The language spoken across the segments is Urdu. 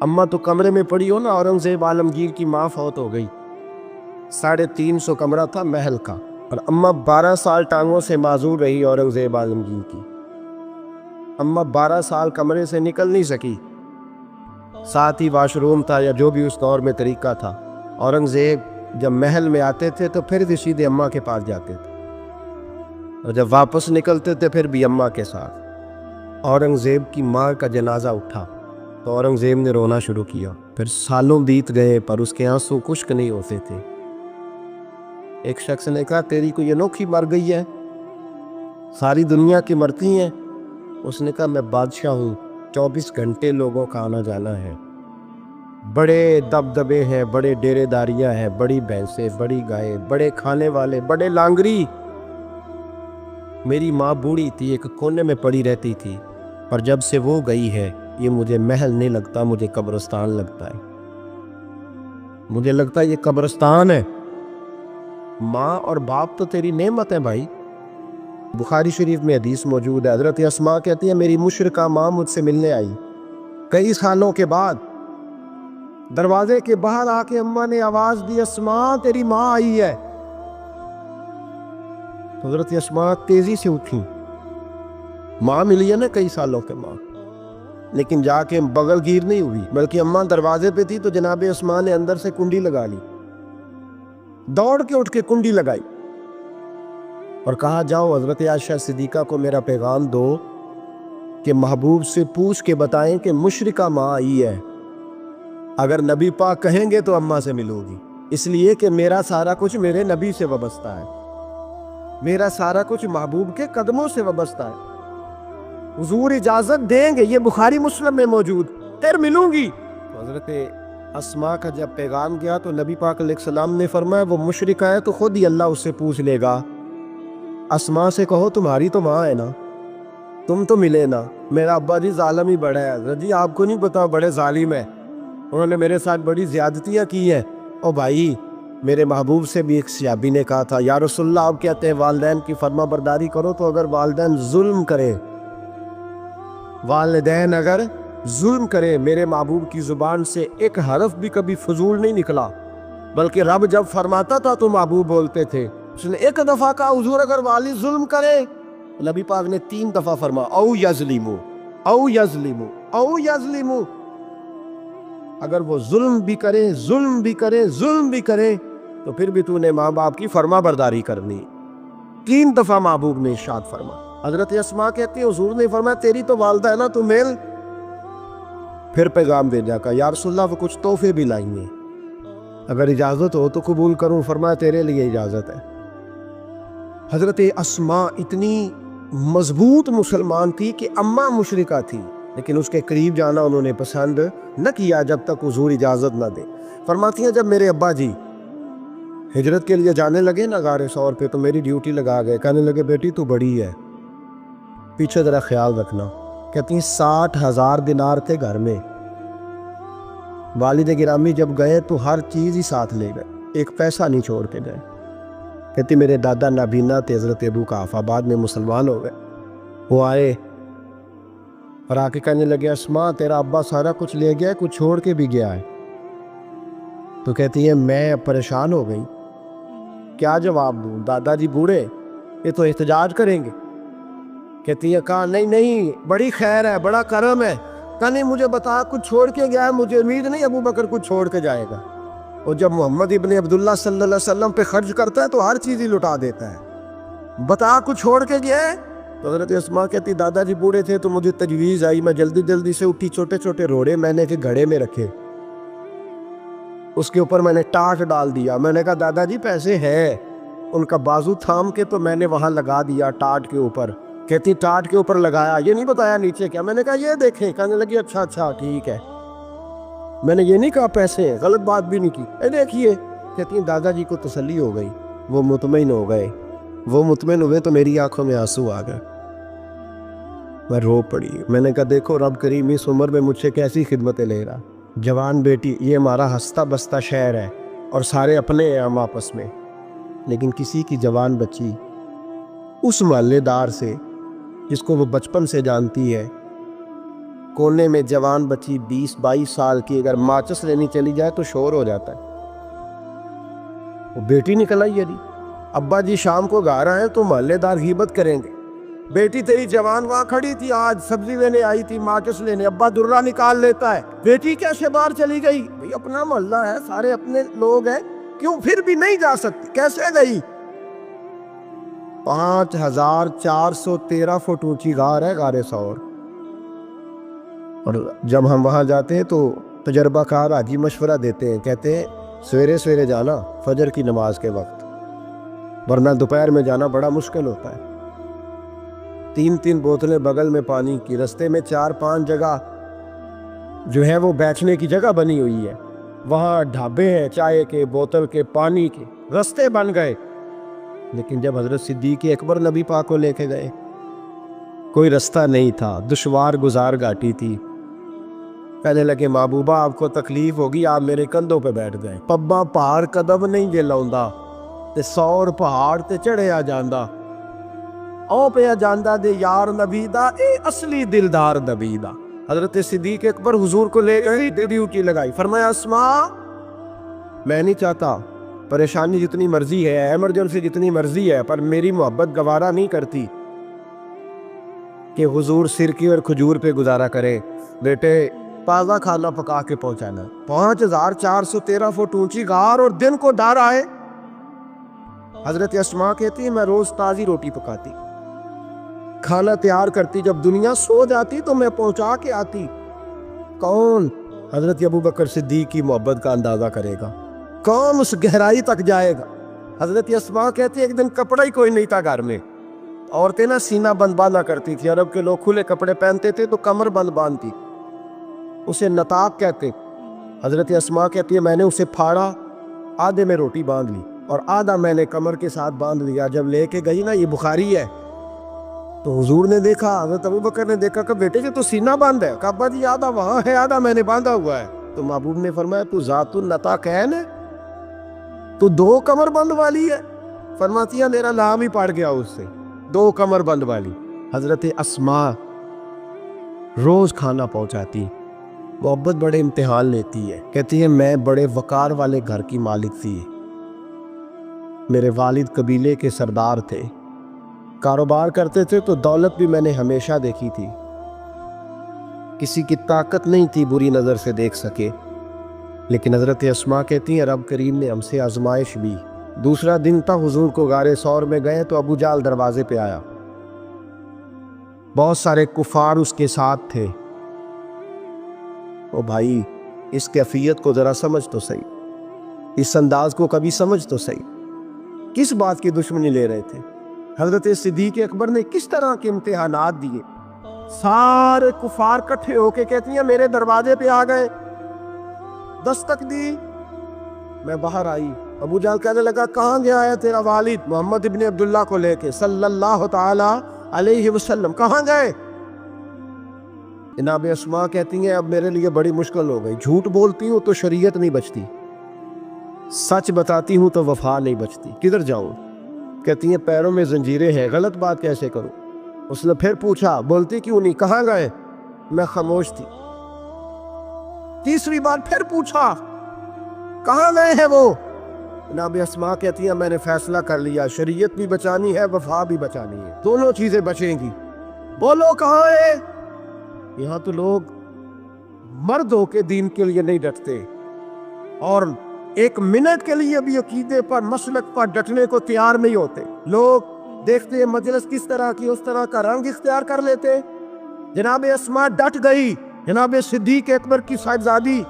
اماں تو کمرے میں پڑی ہو نا، اورنگزیب عالمگیر کی ماں فوت ہو گئی، 350 کمرہ تھا محل کا، اور اماں 12 سال ٹانگوں سے معذور رہی اورنگزیب عالمگیر کی۔ اماں 12 سال کمرے سے نکل نہیں سکی، ساتھ ہی واش روم تھا یا جو بھی اس دور میں طریقہ تھا۔ اورنگزیب جب محل میں آتے تھے تو پھر بھی سیدھے اماں کے پاس جاتے تھے، اور جب واپس نکلتے تھے پھر بھی اماں کے ساتھ۔ اورنگزیب کی ماں کا جنازہ اٹھا تو اورنگزیب نے رونا شروع کیا، پھر سالوں بیت گئے پر اس کے آنسو خشک نہیں ہوتے تھے۔ ایک شخص نے کہا تیری کوئی انوکھی مر گئی ہے، ساری دنیا کی مرتی ہیں؟ اس نے کہا میں بادشاہ ہوں، 24 گھنٹے لوگوں کا آنا جانا ہے، بڑے دبدبے ہیں، بڑے ڈیرے داریاں ہیں، بڑی بھینسیں، بڑی گائے، بڑے کھانے والے، بڑے لانگری۔ میری ماں بوڑھی تھی، ایک کونے میں پڑی رہتی تھی، پر جب سے وہ گئی ہے یہ مجھے محل نہیں لگتا، مجھے قبرستان لگتا ہے، مجھے لگتا ہے یہ قبرستان ہے۔ ماں اور باپ تو تیری نعمت ہے بھائی۔ بخاری شریف میں حدیث موجود ہے، حضرت اسماء کہتی ہے میری مشرکہ ماں مجھ سے ملنے آئی کئی سالوں کے بعد، دروازے کے باہر آ کے اماں نے آواز دی اسماء تیری ماں آئی ہے۔ حضرت اسماء تیزی سے اٹھی، ماں ملی ہے نا کئی سالوں کے بعد، لیکن جا کے بغل گیر نہیں ہوئی، بلکہ اماں دروازے پہ تھی تو جناب اسماء نے اندر سے کنڈی لگا لی، دوڑ کے اٹھ کے کنڈی لگائی اور کہا جاؤ حضرت عائشہ صدیقہ کو میرا پیغام دو کہ محبوب سے پوچھ کے بتائیں کہ مشرکہ ماں آئی ہے، اگر نبی پاک کہیں گے تو اماں سے ملو گی، اس لیے کہ میرا سارا کچھ میرے نبی سے وابستہ ہے، میرا سارا کچھ محبوب کے قدموں سے وابستہ ہے، حضور اجازت دیں گے، یہ بخاری مسلم میں موجود، پھر ملوں گی۔ تو حضرت اسماء کا جب پیغام گیا تو نبی پاک علیہ السلام نے فرمایا وہ مشرکہ ہے تو خود ہی اللہ اس سے پوچھ لے گا، اسماء سے کہو تمہاری تو ماں ہے نا، تم تو ملے نا، میرا ابا جی ظالم ہی بڑا ہے، حضرت جی آپ کو نہیں پتا بڑے ظالم ہے، انہوں نے میرے ساتھ بڑی زیادتیاں کی ہیں۔ او بھائی میرے محبوب سے بھی ایک صحابی نے کہا تھا یا رسول اللہ آپ کہتے ہیں والدین کی فرما برداری کرو، تو اگر والدین ظلم کرے، والدین اگر ظلم کرے، میرے محبوب کی زبان سے ایک حرف بھی کبھی فضول نہیں نکلا، بلکہ رب جب فرماتا تھا تو محبوب بولتے تھے، اس نے ایک دفعہ کہا حضور اگر والد ظلم کرے، نبی پاک نے 3 دفعہ فرما او یظلمو او یظلمو او یظلمو، اگر وہ ظلم بھی کرے ظلم بھی کرے ظلم بھی کرے تو پھر بھی تو نے ماں باپ کی فرما برداری کرنی۔ 3 دفعہ محبوب نے ارشاد فرما۔ حضرت اسماء کہتی ہے حضور نے فرمایا تیری تو والدہ ہے نا تو مل، پھر پیغام بھیجا کہ یا رسول اللہ وہ کچھ تحفے بھی لائیں گے، اگر اجازت ہو تو قبول کروں، فرمایا تیرے لیے اجازت ہے۔ حضرت اسماء اتنی مضبوط مسلمان تھی کہ اماں مشرکہ تھی، لیکن اس کے قریب جانا انہوں نے پسند نہ کیا جب تک حضور اجازت نہ دے۔ فرماتی ہیں جب میرے ابا جی ہجرت کے لیے جانے لگے نا غار ثور پہ تو میری ڈیوٹی لگا گئے، کہنے لگے بیٹی تو بڑی ہے، پیچھے ذرا خیال رکھنا۔ کہتی ہیں 60,000 دینار تھے گھر میں، والد گرامی جب گئے تو ہر چیز ہی ساتھ لے گئے، ایک پیسہ نہیں چھوڑ کے گئے۔ کہتی میرے دادا نابینا تھے حضرت ابو قحافہ، بعد میں مسلمان ہو گئے، وہ آئے اور آ کے کہنے لگے اسماء تیرا ابا سارا کچھ لے گیا ہے، کچھ چھوڑ کے بھی گیا ہے۔ تو کہتی ہے میں پریشان ہو گئی، کیا جواب دوں، دادا جی بوڑھے یہ تو احتجاج کریں گے۔ کہتی ہے کہا نہیں نہیں بڑی خیر ہے، بڑا کرم ہے، کہا نہیں مجھے بتا کچھ چھوڑ کے گیا ہے، مجھے امید نہیں ابو بکر کچھ چھوڑ کے جائے گا، اور جب محمد ابن عبداللہ صلی اللہ علیہ وسلم پہ خرچ کرتا ہے تو ہر چیز ہی لٹا دیتا ہے، بتا کچھ چھوڑ کے گیا ہے۔ تو حضرت اسماء کہتی دادا جی بوڑھے تھے تو مجھے تجویز آئی، میں جلدی جلدی سے اٹھی، چھوٹے چھوٹے روڑے میں نے گھڑے میں رکھے، اس کے اوپر میں نے ٹاٹ ڈال دیا، میں نے کہا دادا جی پیسے ہیں، ان کا بازو تھام کے تو میں نے وہاں لگا دیا ٹاٹ کے اوپر۔ کہتی ٹاٹ کے اوپر لگایا، یہ نہیں بتایا نیچے کیا، میں نے کہا یہ دیکھیں، کہنے لگی اچھا اچھا ٹھیک ہے، میں نے یہ نہیں کہا پیسے ہیں، غلط بات بھی نہیں کی، اے دیکھیے۔ کہتی ہیں دادا جی کو تسلی ہو گئی، وہ مطمئن ہو گئے، وہ مطمئن ہوئے تو میری آنکھوں میں آنسو آ گئے، میں رو پڑی۔ میں نے کہا دیکھو رب کریم اس عمر میں مجھ سے کیسی خدمتیں لے رہا، جوان بیٹی، یہ ہمارا ہستا بستا شہر ہے اور سارے اپنے ہیں ہم آپس میں، لیکن کسی کی جوان بچی اس محلے دار سے جس کو وہ بچپن سے جانتی ہے، کونے میں جوان بچی 20-22 سال کی اگر ماچس لینی چلی جائے تو شور ہو جاتا ہے. وہ بیٹی نکل آئی ہے جی، ابا جی شام کو گھر آئے تو محلے دار غیبت کریں گے. بیٹی تیری جوان وہاں کھڑی تھی، آج سبزی لینے آئی تھی ماچس لینے، ابا درا نکال لیتا ہے. بیٹی کیسے باہر چلی گئی؟ بھئی اپنا محلہ ہے، سارے اپنے لوگ ہیں، کیوں پھر بھی نہیں جا سکتی؟ کیسے گئی؟ 5413 فٹ اونچی غار ہے غار ثور. اور جب ہم وہاں جاتے ہیں تو تجربہ کار حاجی مشورہ دیتے ہیں، کہتے ہیں سویرے سویرے جانا فجر کی نماز کے وقت، ورنہ دوپہر میں جانا بڑا مشکل ہوتا ہے. 3 بوتلیں بغل میں پانی کی، رستے میں 4-5 جگہ جو ہے وہ بیٹھنے کی جگہ بنی ہوئی ہے، وہاں ڈھابے ہیں چائے کے، بوتل کے، پانی کے، رستے بن گئے. لیکن جب حضرت صدیق اکبر نبی پاک کو لے کے گئے کوئی رستہ نہیں تھا، دشوار گزار گھاٹی تھی. کہنے لگے محبوبہ آپ کو تکلیف ہوگی، آپ میرے کندھوں پہ بیٹھ گئے. پبا پہاڑ قدم نہیں جے لاؤندا تے 100 پہاڑ تے چڑھیا جاندا، او پیا جاندا دے یار نبی دا، اے اصلی دلدار نبی دا. حضرت صدیق اکبر حضور کو لے گئی، ڈیوٹی لگائی، فرمایا اسماء میں نہیں چاہتا، پریشانی جتنی مرضی ہے، ایمرجنسی جتنی مرضی ہے، پر میری محبت گوارا نہیں کرتی کہ حضور سرکی اور کھجور پہ گزارا کرے. بیٹے تازہ کھانا پکا کے پہنچانا. 5413 فٹ اونچی غار اور دن کو ڈر آئے. حضرت اسماء کہتی ہے میں روز تازی روٹی پکاتی، کھانا تیار کرتی، جب دنیا سو جاتی تو میں پہنچا کے آتی. کون حضرت ابوبکر صدیق کی محبت کا اندازہ کرے گا؟ کون اس گہرائی تک جائے گا؟ حضرت اسماء کہتی ہے ایک دن کپڑا ہی کوئی نہیں تھا گھر میں، عورتیں نا سینہ بند باندھا کرتی تھی، عرب کے لوگ کھلے کپڑے پہنتے تھے تو کمر بند باندھتی، اسے نطاق کہتے. حضرت اسماء کہتی ہے میں نے اسے پھاڑا، آدھے میں روٹی باندھ لی اور آدھا میں نے کمر کے ساتھ باندھ لیا. جب لے کے گئی نا، یہ بخاری ہے، تو حضور نے دیکھا، حضرت ابوبکر نے دیکھا کہ بیٹے تو سینہ باندھ ہے. کہا ابا جی آدھا وہاں ہے، آدھا میں نے باندھا ہوا ہے. تو محبوب نے فرمایا تو ذات النطاقین ہے، تو 2 کمر بند والی ہے. فرماتی ہے میرا نام ہی پڑ گیا اس سے، 2 کمر بند والی. حضرت اسماء روز کھانا پہنچاتی، محبت بڑے امتحان لیتی ہے. کہتی ہے میں بڑے وقار والے گھر کی مالک تھی، میرے والد قبیلے کے سردار تھے، کاروبار کرتے تھے تو دولت بھی میں نے ہمیشہ دیکھی تھی، کسی کی طاقت نہیں تھی بری نظر سے دیکھ سکے. لیکن حضرت اسماء کہتی ہیں رب کریم نے ہم سے آزمائش بھی. دوسرا دن تھا، حضور کو غار ثور میں گئے تو ابو جہل دروازے پہ آیا، بہت سارے کفار اس کے ساتھ تھے. او بھائی اس کیفیت کو ذرا سمجھ تو صحیح، اس انداز کو کبھی سمجھ تو صحیح، کس بات کی دشمنی لے رہے تھے؟ حضرت صدیق اکبر نے کس طرح کے امتحانات دیے؟ سارے کفار کٹھے ہو کے کہتی ہیں میرے دروازے پہ آ گئے، دستک دی، میں باہر آئی. ابو جہل کہنے لگا کہاں گیا ہے تیرا والد محمد ابن عبداللہ کو لے کے صلی اللہ تعالی علیہ وسلم، کہاں گئے؟ جناب اسماء کہتی ہیں اب میرے لیے بڑی مشکل ہو گئی، جھوٹ بولتی ہوں تو شریعت نہیں بچتی، سچ بتاتی ہوں تو وفا نہیں بچتی، کدھر جاؤں؟ کہتی ہیں پیروں میں زنجیریں ہیں، غلط بات کیسے کروں؟ اس نے پھر پوچھا بولتی کیوں نہیں، کہاں گئے؟ میں خاموش تھی. تیسری بار پھر پوچھا کہاں گئے ہیں وہ؟ جناب اسماء کہتی ہیں میں نے فیصلہ کر لیا، شریعت بھی بچانی ہے، وفا بھی بچانی ہے، دونوں چیزیں بچیں گی. بولو کہاں ہے؟ یہاں تو لوگ مرد ہو کے دین کے لیے نہیں ڈٹتے، اور 1 منٹ کے لیے بھی عقیدے پر مسلک پر ڈٹنے کو تیار نہیں ہوتے. لوگ دیکھتے ہیں مجلس کس طرح کی، اس طرح کا رنگ اختیار کر لیتے. جناب اسماء ڈٹ گئی، جناب صدیق اکبر کی صاحبزادی،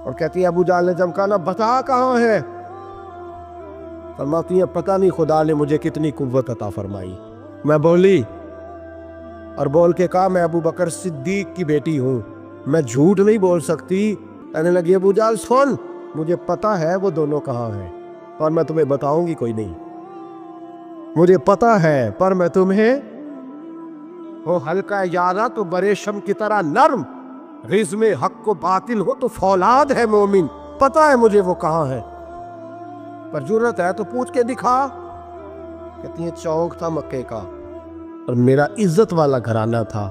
اور کہتی ہے ابو جہل نے جب کہا بتا کہاں ہے؟ فرماتی ہیں پتہ نہیں خدا نے مجھے کتنی قوت عطا فرمائی. میں بولی اور بول کے کہا میں ابو بکر صدیق کی بیٹی ہوں، میں جھوٹ نہیں بول سکتی. کہنے لگی ابو جہل سن، مجھے پتا ہے وہ دونوں کہاں ہیں، اور میں تمہیں بتاؤں گی کوئی نہیں، مجھے پتا ہے، پر میں تمہیں ہو ہلکا یارا تو بریشم کی طرح نرم، رزم حق کو باطل ہو تو فولاد ہے مومن. پتا ہے مجھے وہ کہاں ہے، پر جرت ہے تو پوچھ کے دکھا. کہتی ہیں چوک تھا مکے کا اور میرا عزت والا گھرانہ تھا،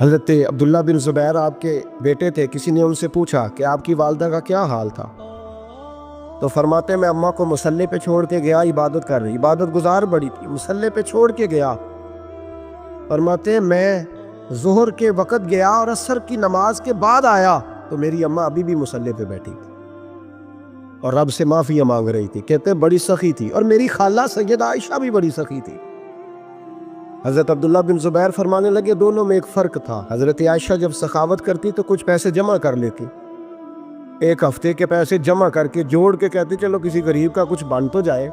حضرت عبداللہ بن زبیر آپ کے بیٹے تھے. کسی نے ان سے پوچھا کہ آپ کی والدہ کا کیا حال تھا؟ تو فرماتے میں اماں کو مصلے پہ چھوڑ کے گیا, عبادت کر رہی, عبادت گزار بڑی تھی, مصلے پہ چھوڑ کے گیا. فرماتے میں ظہر کے وقت گیا اور عصر کی نماز کے بعد آیا تو میری اماں ابھی بھی مصلے پہ بیٹھی تھی اور رب سے معافی مانگ رہی تھی. کہتے ہیں بڑی سخی تھی, اور میری خالہ سیدہ عائشہ بھی بڑی سخی تھی. حضرت عبداللہ بن زبیر فرمانے لگے دونوں میں ایک فرق تھا. حضرت عائشہ جب سخاوت کرتی تو کچھ پیسے جمع کر لیتی, ایک ہفتے کے پیسے جمع کر کے جوڑ کے کہتی چلو کسی غریب کا کچھ بن تو جائے.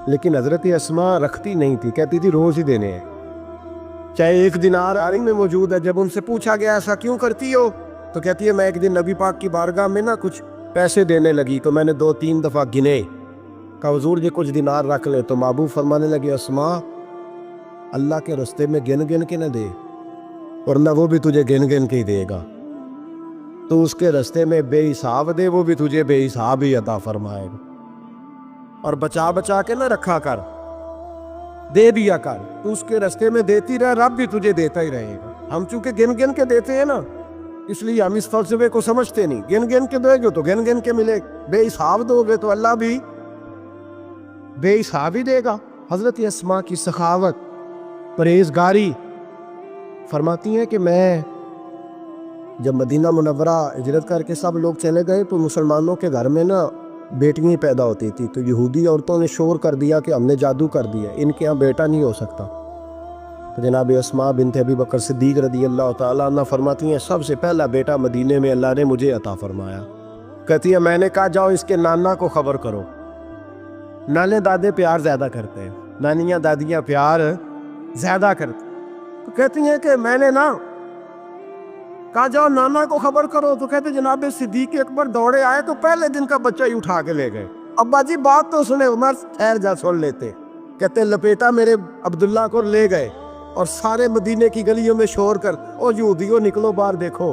لیکن حضرت اسماء رکھتی نہیں تھی, کہتی تھی روز ہی دینے ہیں, چاہے ایک دینار آرنگ میں موجود ہے. جب ان سے پوچھا گیا ایسا کیوں کرتی ہو تو کہتی ہے میں ایک دن نبی پاک کی بارگاہ میں نا کچھ پیسے دینے لگی تو میں نے 2-3 دفعہ گنے, کہا حضور جی کچھ دینار رکھ لے. تو محبوب فرمانے لگے اسماء اللہ کے رستے میں گن گن کے نہ دے, ورنہ وہ بھی تجھے گن گن کے ہی دے گا. تو اس کے رستے میں بے حساب دے, وہ بھی تجھے بے حساب ہی عطا فرمائے گا. اور بچا بچا کے نہ رکھا کر, دے دیا کر. تو اس کے رستے میں دیتی رہ, رب بھی تجھے دیتا ہی رہے گا. ہم چونکہ گن گن کے دیتے ہیں نا, اس لیے ہم اس فلسفے کو سمجھتے نہیں. گن گن کے دو گے تو گن گن کے ملے, بے حساب دو گے تو اللہ بھی بے حساب ہی دے گا. حضرت اسماء کی سخاوت, پرہیزگاری. فرماتی ہیں کہ میں جب مدینہ منورہ ہجرت کر کے سب لوگ چلے گئے تو مسلمانوں کے گھر میں نا بیٹیاں پیدا ہوتی تھی. تو یہودی عورتوں نے شور کر دیا کہ ہم نے جادو کر دیا, ان کے ہاں بیٹا نہیں ہو سکتا. تو جناب اسماء بنت ابی بکر صدیق رضی اللہ تعالیٰ عنہ فرماتی ہیں سب سے پہلا بیٹا مدینے میں اللہ نے مجھے عطا فرمایا. کہتی ہے میں نے کہا جاؤ اس کے نانا کو خبر کرو. نانے دادے پیار زیادہ کرتے ہیں, نانیاں دادیاں پیار زیادہ کرتے. تو کہتی ہیں کہ میں نے نا کہا جاؤ نانا کو خبر کرو. تو کہتے جناب صدیق اکبر دوڑے آئے تو پہلے دن کا بچہ ہی اٹھا کے لے گئے. ابا جی بات تو سنے, عمر ٹھہر جا سن لیتے. کہتے لپیٹا میرے عبداللہ کو لے گئے اور سارے مدینے کی گلیوں میں شور کر او یہودیوں نکلو باہر دیکھو,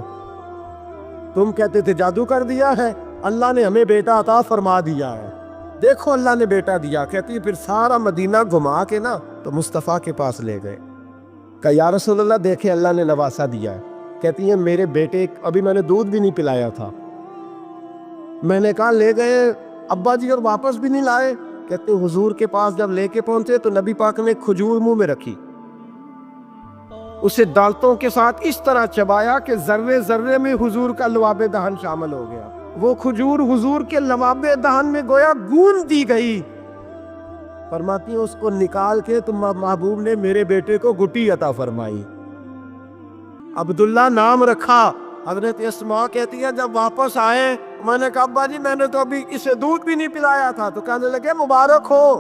تم کہتے تھے جادو کر دیا ہے, اللہ نے ہمیں بیٹا عطا فرما دیا ہے, دیکھو اللہ نے بیٹا دیا. کہتی پھر سارا مدینہ گھما کے نا تو مصطفیٰ کے پاس لے گئے. کہا یا رسول اللہ دیکھیں اللہ نے نواسا دیا ہے. کہتی ہیں میرے بیٹے ابھی میں نے دودھ بھی نہیں پلایا تھا, میں نے کہا لے گئے ابا جی اور واپس بھی نہیں لائے. کہتے حضور کے پاس جب لے کے پہنچے تو نبی پاک نے کھجور منہ میں رکھی, اسے دانتوں کے ساتھ اس طرح چبایا کہ ذرے ذرے میں حضور کا لعاب دہن شامل ہو گیا. وہ کھجور حضور کے لعاب دہن میں گویا گون دی گئی. فرماتی ہیں اس کو نکال کے تو محبوب نے میرے بیٹے کو گٹی عطا فرمائی, عبداللہ نام رکھا. حضرت اسماء کہتی ہے جب واپس آئے میں نے کہا ابا جی میں نے تو ابھی اسے دودھ بھی نہیں پلایا تھا. تو کہنے لگے مبارک ہو,